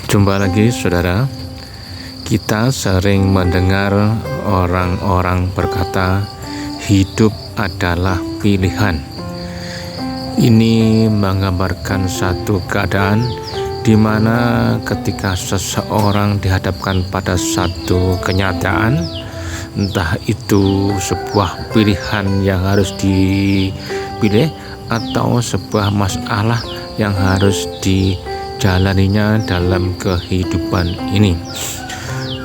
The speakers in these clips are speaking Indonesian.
Jumpa lagi saudara. Kita sering mendengar orang-orang berkata hidup adalah pilihan. Ini menggambarkan satu keadaan di mana ketika seseorang dihadapkan pada satu kenyataan, entah itu sebuah pilihan yang harus dipilih atau sebuah masalah yang harus dijalaninya dalam kehidupan ini.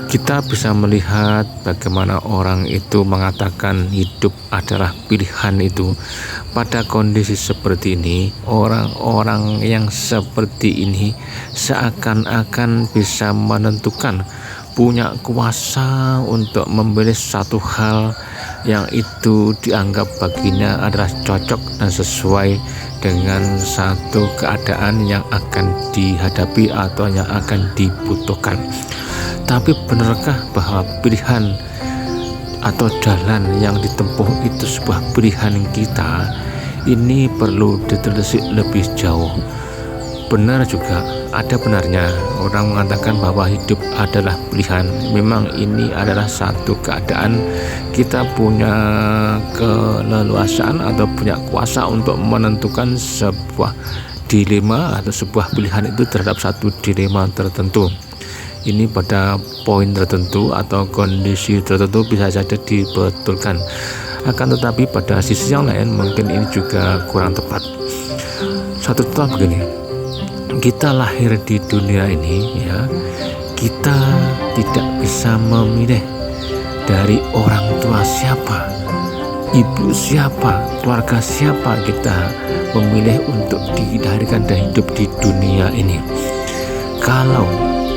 Kita bisa melihat bagaimana orang itu mengatakan hidup adalah pilihan itu. Pada kondisi seperti ini, orang-orang yang seperti ini seakan-akan bisa menentukan, punya kuasa untuk memilih satu hal yang itu dianggap baginya adalah cocok dan sesuai dengan satu keadaan yang akan dihadapi atau yang akan dibutuhkan. Tapi benarkah bahwa pilihan atau jalan yang ditempuh itu sebuah pilihan kita? Ini perlu ditelisik lebih jauh. Benar juga, ada benarnya orang mengatakan bahwa hidup adalah pilihan. Memang ini adalah satu keadaan kita punya keleluasaan atau punya kuasa untuk menentukan sebuah dilema atau sebuah pilihan itu terhadap satu dilema tertentu. Ini pada poin tertentu atau kondisi tertentu bisa saja dibetulkan. Akan tetapi pada sisi yang lain mungkin ini juga kurang tepat. Satu contoh begini, kita lahir di dunia ini ya, kita tidak bisa memilih dari orang tua siapa, ibu siapa, keluarga siapa kita memilih untuk dilahirkan dan hidup di dunia ini. Kalau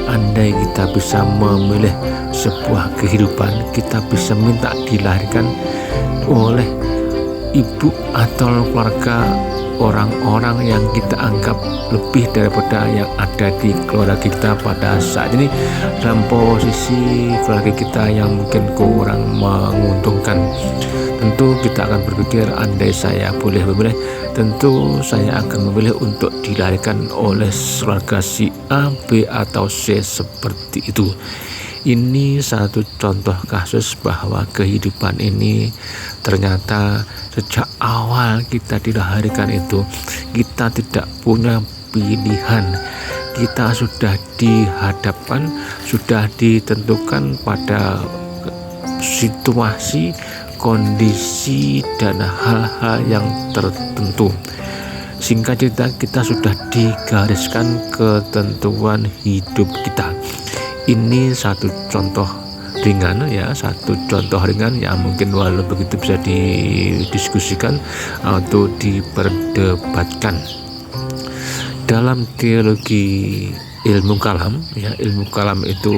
andai kita bisa memilih sebuah kehidupan, kita bisa minta dilahirkan oleh ibu atau keluarga orang-orang yang kita anggap lebih daripada yang ada di keluarga kita pada saat ini, dalam posisi keluarga kita yang mungkin kurang menguntungkan. Tentu kita akan berpikir, andai saya boleh memilih, tentu saya akan memilih untuk dilahirkan oleh keluarga si A, B, atau C seperti itu. Ini satu contoh kasus bahwa kehidupan ini ternyata sejak awal kita dilahirkan itu kita tidak punya pilihan. Kita sudah dihadapkan, sudah ditentukan pada situasi, kondisi, dan hal-hal yang tertentu. Singkat cerita, kita sudah digariskan ketentuan hidup kita. Ini satu contoh ringan ya, satu contoh ringan yang mungkin walau begitu bisa didiskusikan atau diperdebatkan. Dalam teologi ilmu kalam ya, ilmu kalam itu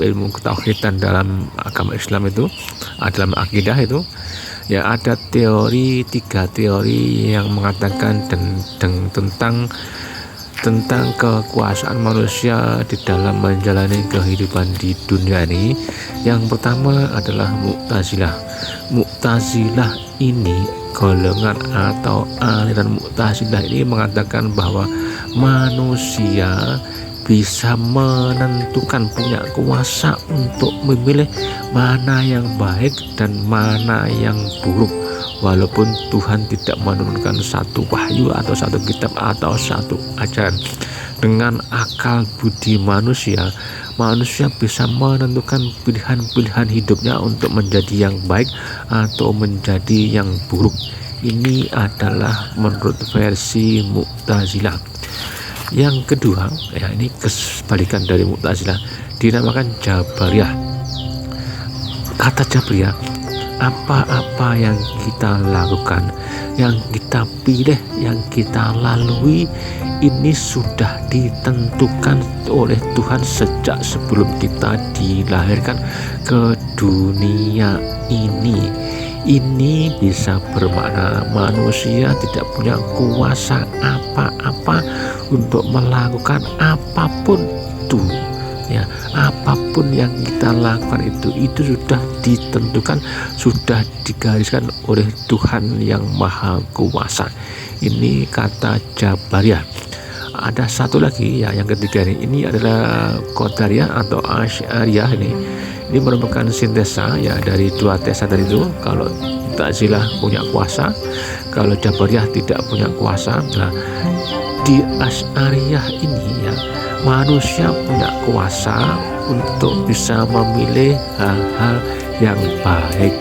ilmu ketauhidan dalam agama Islam itu, dalam akidah itu ya, ada tiga teori yang mengatakan tentang kekuasaan manusia di dalam menjalani kehidupan di dunia ini. Yang pertama adalah Mu'tazilah. Mu'tazilah ini, golongan atau aliran Mu'tazilah ini mengatakan bahwa manusia bisa menentukan, punya kuasa untuk memilih mana yang baik dan mana yang buruk, walaupun Tuhan tidak menurunkan satu wahyu atau satu kitab atau satu ajaran. Dengan akal budi manusia bisa menentukan pilihan-pilihan hidupnya untuk menjadi yang baik atau menjadi yang buruk. Ini adalah menurut versi Mu'tazilah. Yang kedua ya, ini kebalikan dari Mu'tazilah, dinamakan Jabariyah. Kata Jabariyah, apa-apa yang kita lakukan, yang kita pilih, yang kita lalui, ini sudah ditentukan oleh Tuhan sejak sebelum kita dilahirkan ke dunia ini. Ini bisa bermakna manusia tidak punya kuasa apa-apa untuk melakukan apapun itu ya, apapun yang kita lakukan itu sudah ditentukan, sudah digariskan oleh Tuhan yang Maha Kuasa. Ini kata Jabariyah. Ada satu lagi ya, yang ketiga ini adalah Qadariyah atau Asy'ariyah. Ini merupakan sintesa ya dari dua tesa tadi itu. Kalau Mu'tazilah punya kuasa, kalau Jabariyah tidak punya kuasa. Nah, di Asy'ariyah ini ya, manusia punya kuasa untuk bisa memilih hal-hal yang baik.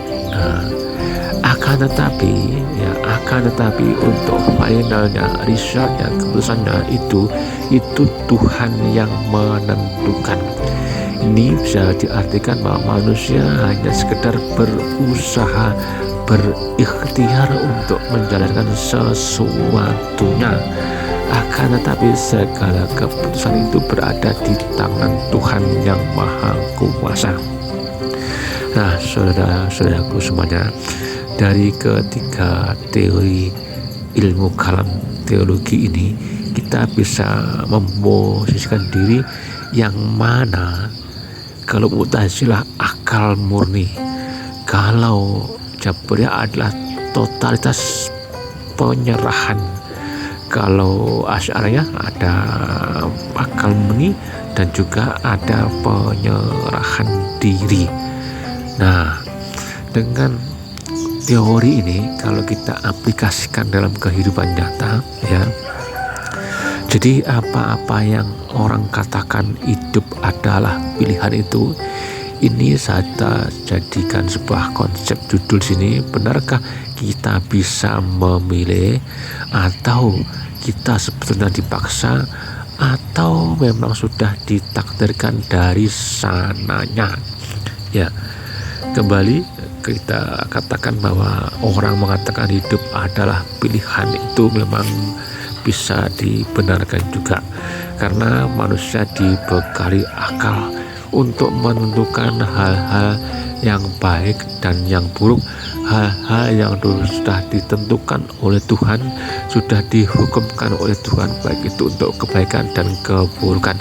Akan tetapi untuk finalnya, resultnya, keputusannya itu Tuhan yang menentukan. Ini bisa diartikan bahwa manusia hanya sekedar berusaha, berikhtiar untuk menjalankan sesuatunya. Akan tetapi segala keputusan itu berada di tangan Tuhan yang Maha Kuasa. Nah, saudara-saudaraku semuanya, dari ketiga teori ilmu kalam teologi ini, kita bisa memposisikan diri yang mana. Kalau Mu'tazilah akal murni, kalau Jabariyah adalah totalitas penyerahan, kalau Asy'ariyah ada akal murni dan juga ada penyerahan diri. Nah, dengan teori ini kalau kita aplikasikan dalam kehidupan nyata ya, jadi apa-apa yang orang katakan hidup adalah pilihan itu, ini saya jadikan sebuah konsep judul sini. Benarkah kita bisa memilih, atau kita sebetulnya dipaksa, atau memang sudah ditakdirkan dari sananya? Ya, kembali kita katakan bahwa orang mengatakan hidup adalah pilihan itu memang bisa dibenarkan juga, karena manusia dibekali akal untuk menentukan hal-hal yang baik dan yang buruk. Hal-hal yang dulu sudah ditentukan oleh Tuhan, sudah dihukumkan oleh Tuhan, baik itu untuk kebaikan dan keburukan.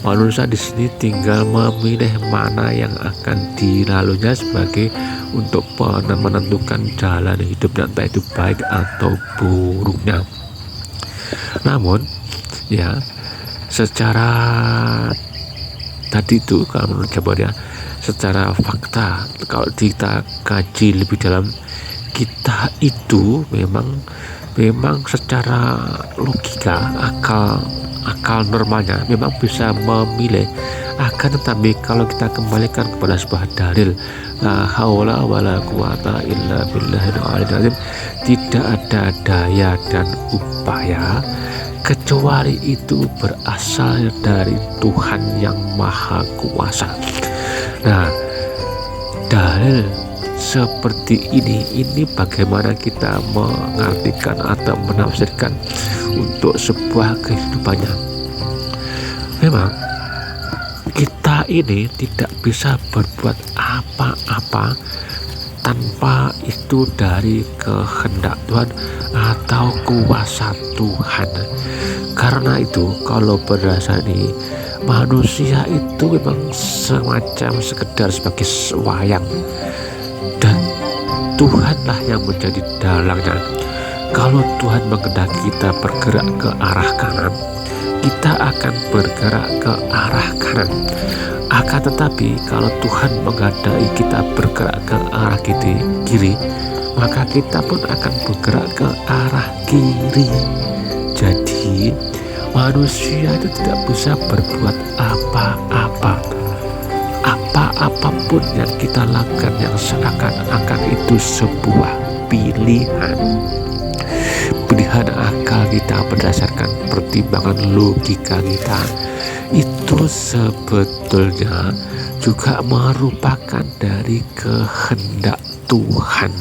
Manusia di sini tinggal memilih mana yang akan dilaluinya sebagai untuk menentukan jalan hidupnya, entah itu baik atau buruknya. Namun ya, secara tadi itu kalau menurut Jabariyah, secara fakta kalau kita kaji lebih dalam, kita itu memang secara logika, akal normalnya memang bisa memilih. Akan tetapi kalau kita kembalikan kepada sebuah dalil, la haula wala quwata illa billahil aliyil azim, tidak ada daya dan upaya kecuali itu berasal dari Tuhan yang Maha Kuasa. Nah, dalil seperti ini bagaimana kita mengartikan atau menafsirkan untuk sebuah kehidupannya. Memang kita ini tidak bisa berbuat apa-apa tanpa itu dari kehendak Tuhan atau kuasa Tuhan. Karena itu kalau berdasar ini, manusia itu memang semacam sekedar sebagai wayang, dan Tuhanlah yang menjadi dalangnya. Kalau Tuhan menghendaki kita bergerak ke arah kanan, kita akan bergerak ke arah kanan. Akan tetapi kalau Tuhan menghendaki kita bergerak ke arah kiri, maka kita pun akan bergerak ke arah kiri. Jadi manusia itu tidak bisa berbuat apa-apa. Apa-apapun yang kita lakukan yang seakan-akan itu sebuah pilihan akal kita berdasarkan pertimbangan logika kita, itu sebetulnya juga merupakan dari kehendak Tuhan,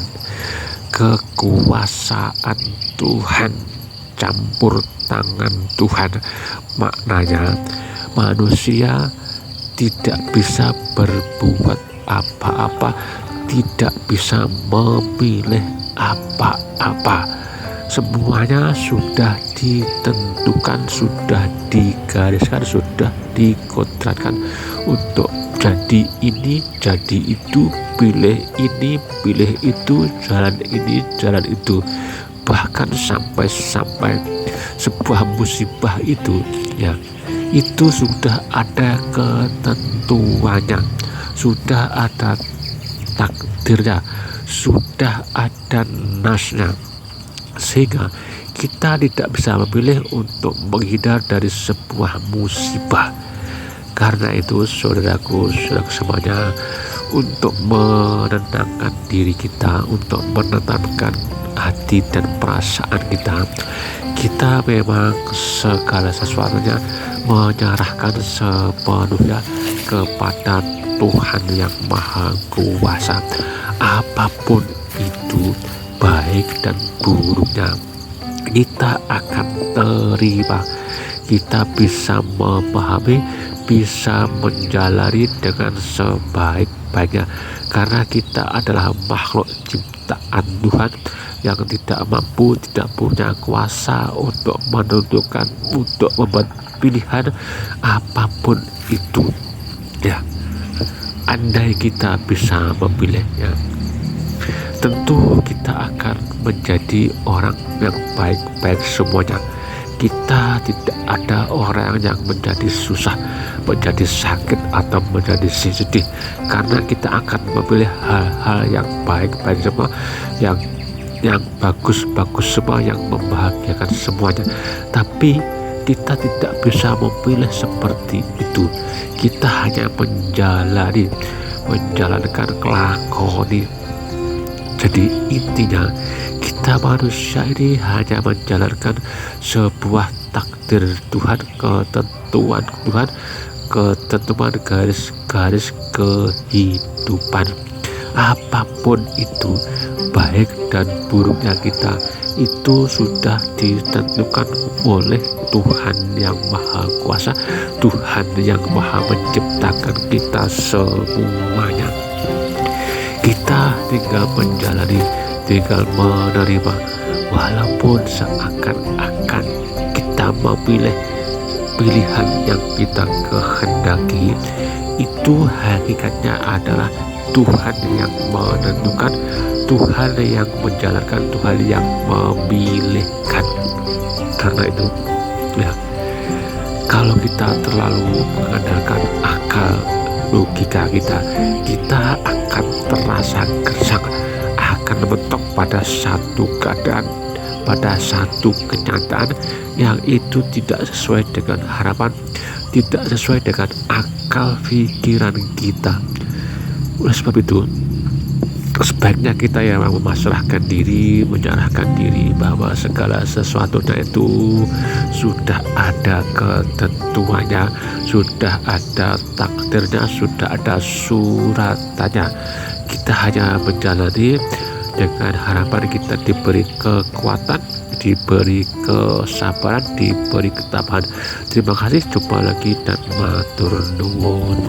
kekuasaan Tuhan, campur tangan Tuhan. Maknanya manusia tidak bisa berbuat apa-apa, tidak bisa memilih apa-apa. Semuanya sudah ditentukan, sudah digariskan, sudah dikodratkan untuk jadi ini, jadi itu, pilih ini, pilih itu, jalan ini, jalan itu. bahkan sampai sebuah musibah itu ya, itu sudah ada ketentuannya, sudah ada takdirnya, sudah ada nasnya, sehingga kita tidak bisa memilih untuk menghindar dari sebuah musibah. Karena itu saudaraku semuanya, untuk menenangkan diri kita, untuk menenangkan hati dan perasaan kita memang segala sesuatunya menyerahkan sepenuhnya kepada Tuhan yang Maha Kuasa. Apapun itu, baik dan buruknya, kita akan terima. Kita bisa memahami, bisa menjalani dengan sebaik-baiknya, karena kita adalah makhluk ciptaan Tuhan yang tidak mampu, tidak punya kuasa untuk menentukan, untuk membuat pilihan apapun itu ya. Andai kita bisa memilihnya, tentu kita akan menjadi orang yang baik-baik semuanya. Kita tidak ada orang yang menjadi susah, menjadi sakit, atau menjadi sedih, karena kita akan memilih hal-hal yang baik-baik semua, yang bagus-bagus semua, yang membahagiakan semuanya. Tapi kita tidak bisa memilih seperti itu. Kita hanya menjalankan kelakoni. Jadi intinya, kita manusia ini hanya menjalankan sebuah takdir Tuhan, ketentuan Tuhan, ketentuan garis-garis kehidupan. Apapun itu, baik dan buruknya kita, itu sudah ditentukan oleh Tuhan yang Maha Kuasa, Tuhan yang Maha menciptakan kita semuanya. Kita tinggal menjalani, tinggal menerima, walaupun seakan-akan kita memilih pilihan yang kita kehendaki, itu hakikatnya adalah Tuhan yang menentukan, Tuhan yang menjalankan, Tuhan yang memilihkan. Karena itu ya, kalau kita terlalu mengandalkan akal logika kita akan terasa gersang, akan mentok pada satu keadaan, pada satu kenyataan yang itu tidak sesuai dengan harapan, tidak sesuai dengan akal pikiran kita. Oleh sebab itu, sebaiknya kita yang memasrahkan diri, menyerahkan diri, bahwa segala sesuatunya itu sudah ada ketentuannya, sudah ada takdirnya, sudah ada suratannya. Kita hanya menjalani dengan harapan kita diberi kekuatan, diberi kesabaran, diberi ketabahan. Terima kasih, jumpa lagi dan matur nuwun.